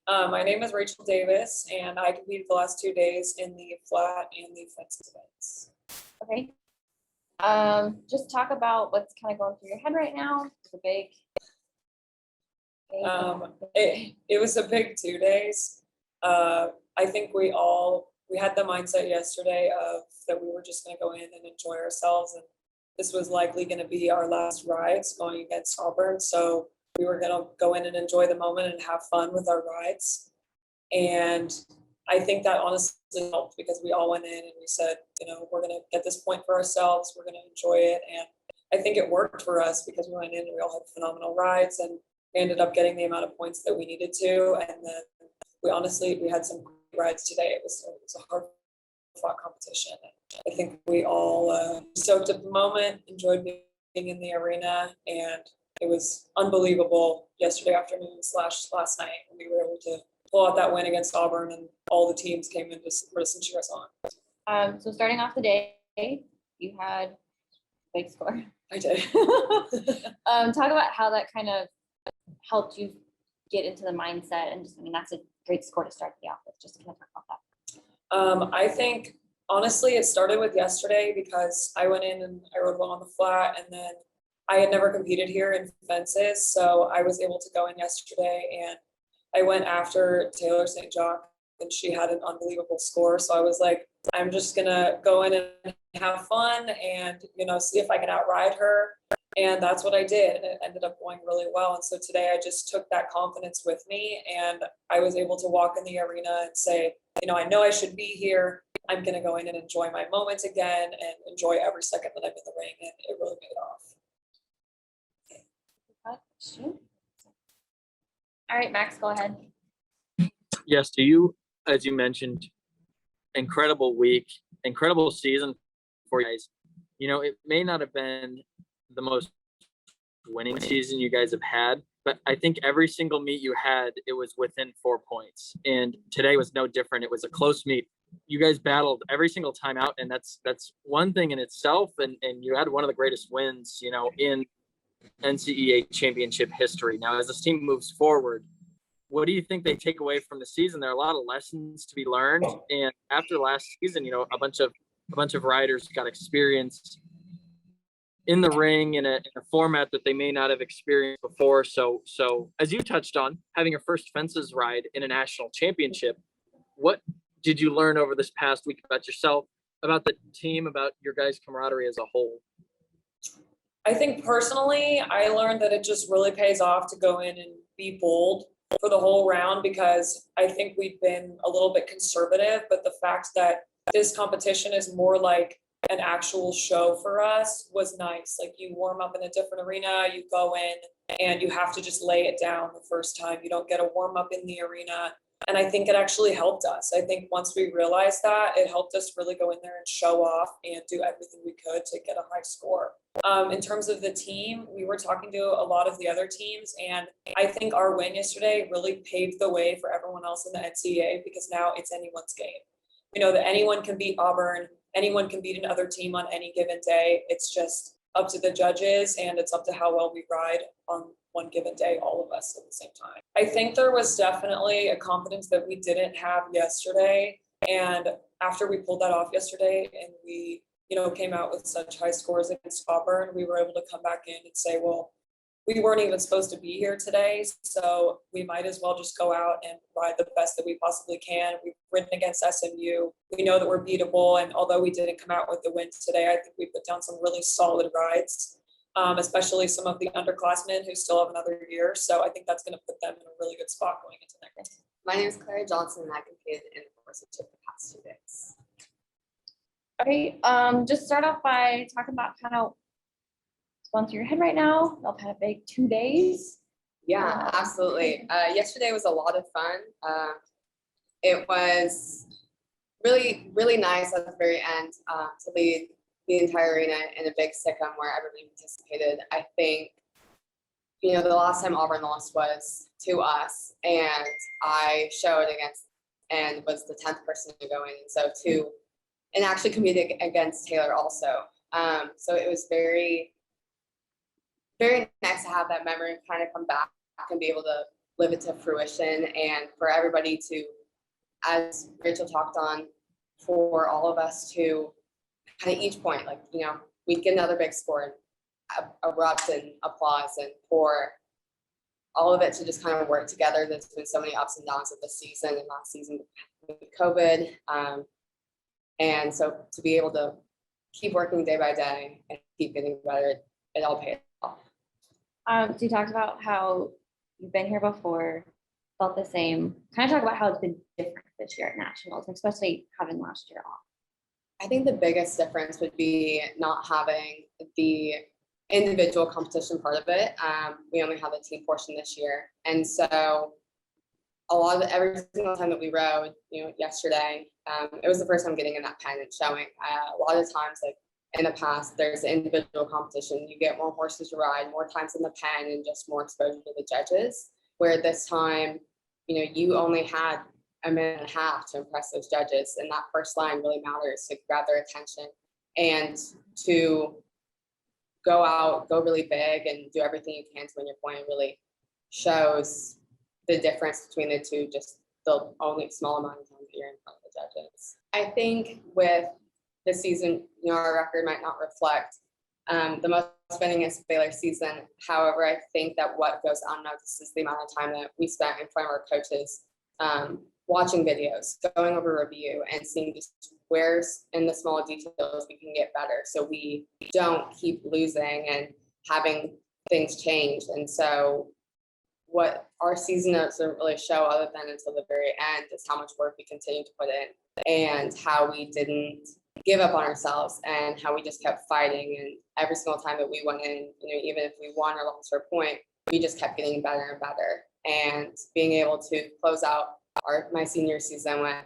My name is Rachael Davis, and I competed the last 2 days in the flat and the fences events. Okay. Just talk about what's kind of going through your head right now. It's a big. It was a big 2 days. I think we had the mindset yesterday of that we were just going to go in and enjoy ourselves, and this was likely going to be our last rides going against Auburn. So we were going to go in and enjoy the moment and have fun with our rides. And I think that honestly helped because we all went in and we said, we're going to get this point for ourselves. We're going to enjoy it. And I think it worked for us because we went in and we all had phenomenal rides and we ended up getting the amount of points that we needed to. And then we had some great rides today. It was a hard fought competition. I think we all soaked up the moment, enjoyed being in the arena, and it was unbelievable yesterday afternoon / last night when we were able to pull out that win against Auburn and all the teams came in to support us and cheer us on. So starting off the day, you had a big score. I did. Talk about how that kind of helped you get into the mindset and that's a great score to start the off with. Just kind of talk about that. I think honestly it started with yesterday because I went in and I rode well on the flat, and then I had never competed here in fences, so I was able to go in yesterday and I went after Taylor St. Jacques and she had an unbelievable score. So I was like, I'm just gonna go in and have fun and see if I can outride her. And that's what I did. And it ended up going really well. And so today I just took that confidence with me and I was able to walk in the arena and say, I know I should be here. I'm going to go in and enjoy my moment again and enjoy every second that I'm in the ring. And it really paid off. All right, Max, go ahead. Yes, to you, as you mentioned, incredible week, incredible season for you guys. It may not have been the most winning season you guys have had, but I think every single meet you had, it was within 4 points. And today was no different. It was a close meet. You guys battled every single time out, and that's one thing in itself. And you had one of the greatest wins, in NCEA championship history. Now, as this team moves forward, what do you think they take away from the season? There are a lot of lessons to be learned. And after last season, a bunch of riders got experience in the ring in a format that they may not have experienced before. So as you touched on, having your first fences ride in a national championship, what did you learn over this past week about yourself, about the team, about your guys' camaraderie as a whole? I think personally, I learned that it just really pays off to go in and be bold for the whole round, because I think we've been a little bit conservative, but the fact that this competition is more like an actual show for us was nice. Like, you warm up in a different arena, you go in and you have to just lay it down the first time. You don't get a warm up in the arena. And I think it actually helped us. I think once we realized that, it helped us really go in there and show off and do everything we could to get a high score. In terms of the team, we were talking to a lot of the other teams, and I think our win yesterday really paved the way for everyone else in the NCAA, because now it's anyone's game. That anyone can beat Auburn, anyone can beat another team on any given day. It's just up to the judges, and it's up to how well we ride on one given day, all of us at the same time. I think there was definitely a confidence that we didn't have yesterday. And after we pulled that off yesterday and we, came out with such high scores against Auburn, we were able to come back in and say, well, we weren't even supposed to be here today, so we might as well just go out and ride the best that we possibly can. We've ridden against SMU. We know that we're beatable, and although we didn't come out with the win today, I think we put down some really solid rides, especially some of the underclassmen who still have another year. So I think that's going to put them in a really good spot going into next. My name is Clara Johnson, and I competed in the horsemanship the past 2 days. Okay, just start off by talking about kind of what's going through your head right now. Y'all had a big 2 days. Yeah, absolutely. Yesterday was a lot of fun. It was really, really nice at the very end to lead the entire arena in a big sick-em where everybody participated. I think, the last time Auburn lost was to us, and I showed against and was the 10th person to go in. And actually competed against Taylor also. So it was very, very nice to have that memory kind of come back and be able to live it to fruition, and for everybody to, as Rachel talked on, for all of us to kind of each point, like, we'd get another big score and erupt in applause, and for all of it to just kind of work together. There's been so many ups and downs of this season and last season with COVID. And so to be able to keep working day by day and keep getting better, it all paid off. So you talked about how you've been here before, felt the same. Kind of talk about how it's been different this year at nationals, especially having last year off. I think the biggest difference would be not having the individual competition part of it. We only have a team portion this year. And so every single time that we rode, yesterday, it was the first time getting in that pen and showing. A lot of times, like in the past, there's individual competition. You get more horses to ride, more times in the pen, and just more exposure to the judges. Where this time, you only had a minute and a half to impress those judges, and that first line really matters to grab their attention and to go out, go really big, and do everything you can to win your point. It really shows the difference between the two, just the only small amount of time that you're in front of the judges. I think with the season, our record might not reflect the most winningest Baylor season. However, I think that what goes unnoticed is the amount of time that we spent in front of our coaches, watching videos, going over review, and seeing just where's in the small details we can get better, so we don't keep losing and having things change. And so what our season notes don't really show, other than until the very end, is how much work we continue to put in and how we didn't give up on ourselves and how we just kept fighting. And every single time that we went in, even if we won or lost our point, we just kept getting better and better. And being able to close out my senior season with,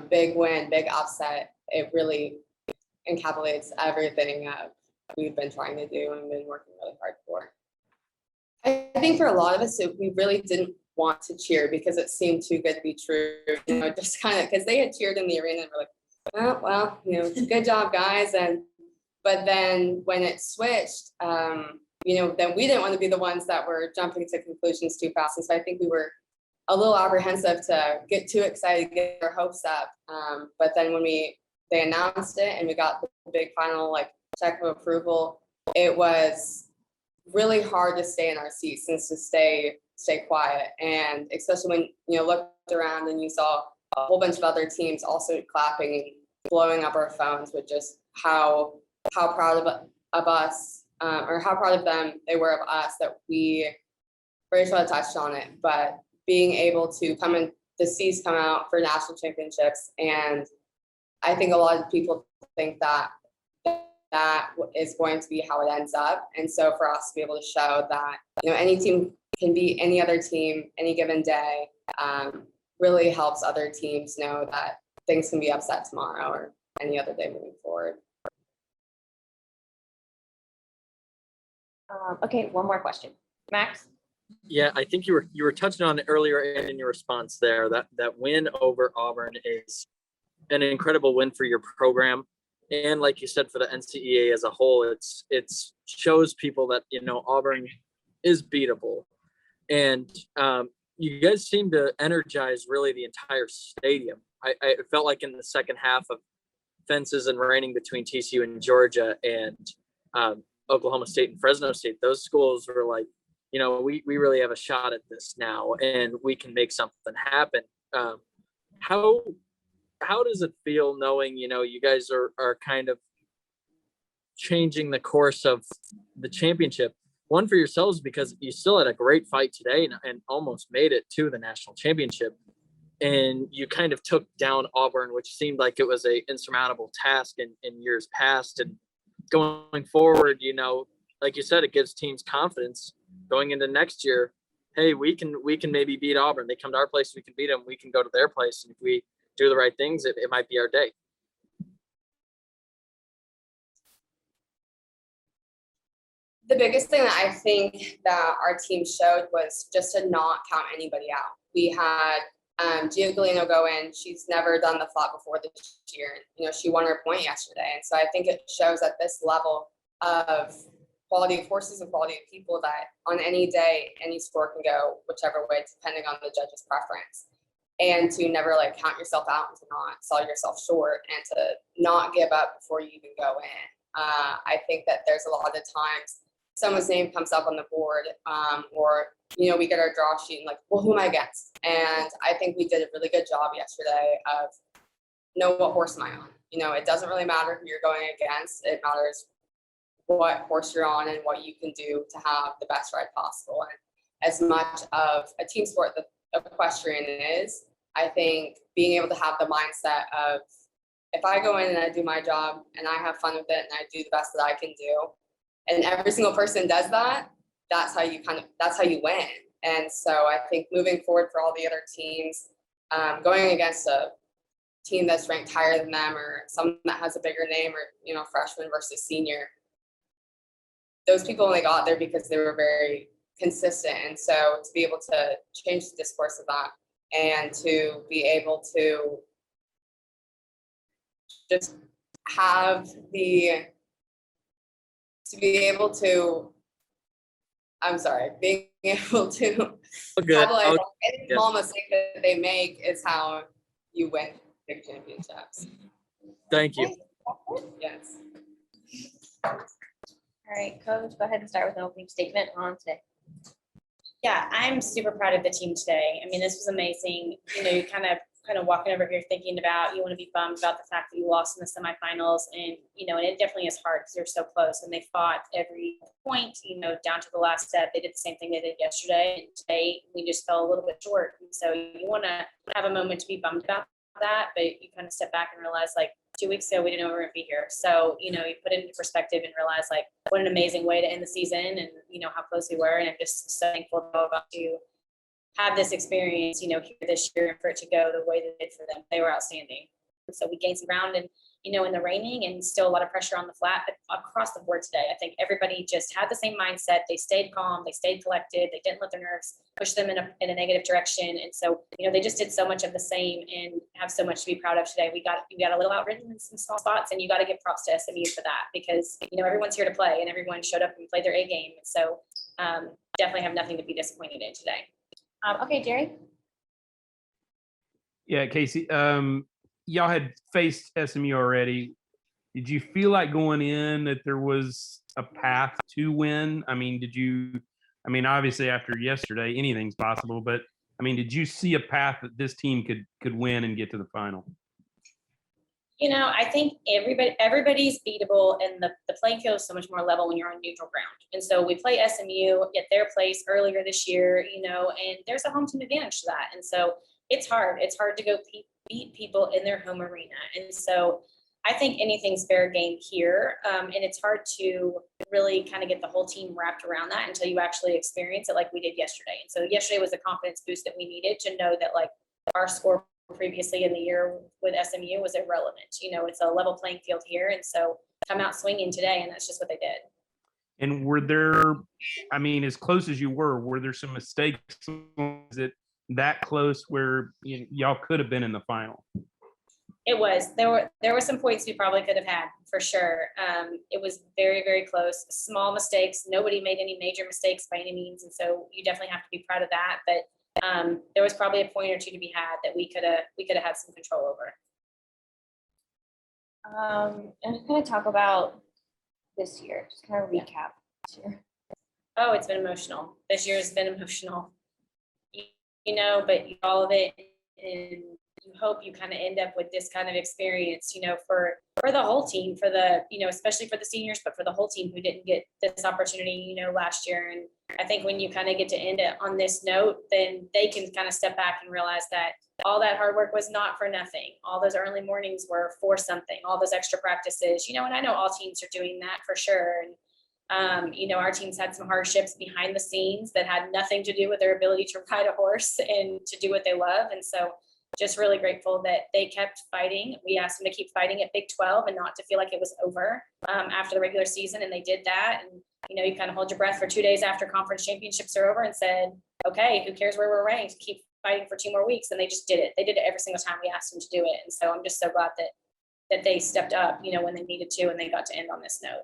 big win, big upset, it really encapsulates everything we've been trying to do and been working really hard for. I think for a lot of us, we really didn't want to cheer because it seemed too good to be true. Just kind of because they had cheered in the arena and we're like, well, good job, guys. But then when it switched, then we didn't want to be the ones that were jumping to conclusions too fast. And so I think we were a little apprehensive to get too excited, get our hopes up. But then when they announced it and we got the big final check of approval, it was really hard to stay in our seats and to stay quiet. And especially when you looked around and you saw a whole bunch of other teams also clapping and blowing up our phones with just how proud of us, or how proud of them they were of us, that Rachael had touched on it, but being able to the C's come out for national championships. And I think a lot of people think that is going to be how it ends up. And so for us to be able to show that, any team can beat any other team any given day, really helps other teams know that things can be upset tomorrow or any other day moving forward. Okay, one more question. Max? Yeah, I think you were touching on it earlier in your response there. That win over Auburn is an incredible win for your program, and like you said, for the NCEA as a whole, it shows people that Auburn is beatable, and you guys seem to energize really the entire stadium. I felt like in the second half of fences and raining between TCU and Georgia and Oklahoma State and Fresno State, those schools were like, we really have a shot at this now, and we can make something happen. How does it feel knowing, you guys are kind of changing the course of the championship? One, for yourselves, because you still had a great fight today and almost made it to the national championship. And you kind of took down Auburn, which seemed like it was a insurmountable task in years past. And going forward, like you said, it gives teams confidence going into next year. Hey, we can maybe beat Auburn. They come to our place, we can beat them. We can go to their place, and if we do the right things, it might be our day. The biggest thing that I think that our team showed was just to not count anybody out. We had Gia Galino go in. She's never done the flat before this year. She won her point yesterday. And so I think it shows at this level of quality of horses and quality of people that on any day, any score can go whichever way, depending on the judge's preference. And to never like count yourself out and to not sell yourself short and to not give up before you even go in. I think that there's a lot of times someone's name comes up on the board, or we get our draw sheet and like, well, who am I against? And I think we did a really good job yesterday of know what horse am I on. It doesn't really matter who you're going against. It matters what horse you're on and what you can do to have the best ride possible. And as much of a team sport that equestrian is, I think being able to have the mindset of if I go in and I do my job and I have fun with it and I do the best that I can do, and every single person does that, that's how you win. And so I think moving forward for all the other teams, going against a team that's ranked higher than them or someone that has a bigger name or, freshman versus senior, those people only got there because they were very consistent. And so to be able to change the discourse of that and to be able to just have being able to Good. have any small mistake that they make is how you win big championships. Thank you. Yes. All right, Coach, go ahead and start with an opening statement on today. Yeah, I'm super proud of the team today. I mean, this was amazing. You kind of walking over here thinking about, you want to be bummed about the fact that you lost in the semifinals, and and it definitely is hard because they're so close and they fought every point, down to the last step. They did the same thing they did yesterday, and today we just fell a little bit short. And so you want to have a moment to be bummed about that, but you kind of step back and realize, like, 2 weeks ago we didn't know we were going to be here. So you put it into perspective and realize, like, what an amazing way to end the season, and how close we were. And I'm just so thankful to have this experience, here this year, and for it to go the way that it did for them. They were outstanding. So we gained some ground and, in the reining, and still a lot of pressure on the flat, but across the board today, I think everybody just had the same mindset. They stayed calm, they stayed collected, they didn't let their nerves push them in a negative direction. And so, they just did so much of the same and have so much to be proud of today. We got a little outridden in some small spots, and you got to give props to SMU for that, because, everyone's here to play and everyone showed up and played their A game. And so definitely have nothing to be disappointed in today. Okay, Jerry. Yeah, Casie, y'all had faced SMU already. Did you feel like going in that there was a path to win? Obviously after yesterday, anything's possible, but did you see a path that this team could win and get to the final? I think everybody's beatable, and the playing field is so much more level when you're on neutral ground. And so we play SMU at their place earlier this year, and there's a home team advantage to that. And so it's hard. It's hard to go beat people in their home arena. And so I think anything's fair game here. And it's hard to really kind of get the whole team wrapped around that until you actually experience it like we did yesterday. And so yesterday was the confidence boost that we needed to know that, like, our score previously in the year with SMU was irrelevant. It's a level playing field here. And so come out swinging today, and that's just what they did. And were there, as close as you were there some mistakes? Is it that close where y'all could have been in the final? It was. There were some points we probably could have had, for sure. It was very, very close. Small mistakes. Nobody made any major mistakes by any means. And so you definitely have to be proud of that. But there was probably a point or two to be had that we could have had some control over. And I'm going to talk about this year, just kind of recap this year. Oh, it's been emotional. This year has been emotional, but all of it, and you hope you kind of end up with this kind of experience, for the whole team, for the, especially for the seniors, but for the whole team who didn't get this opportunity, last year. And I think when you kind of get to end it on this note, then they can kind of step back and realize that all that hard work was not for nothing. All those early mornings were for something, all those extra practices, and I know all teams are doing that for sure. And our teams had some hardships behind the scenes that had nothing to do with their ability to ride a horse and to do what they love. And so just really grateful that they kept fighting. We asked them to keep fighting at Big 12 and not to feel like it was over after the regular season. And they did that. And, you kind of hold your breath for 2 days after conference championships are over and said, okay, who cares where we're ranked? Keep fighting for 2 more weeks. And they just did it. They did it every single time we asked them to do it. And so I'm just so glad that they stepped up, when they needed to, and they got to end on this note.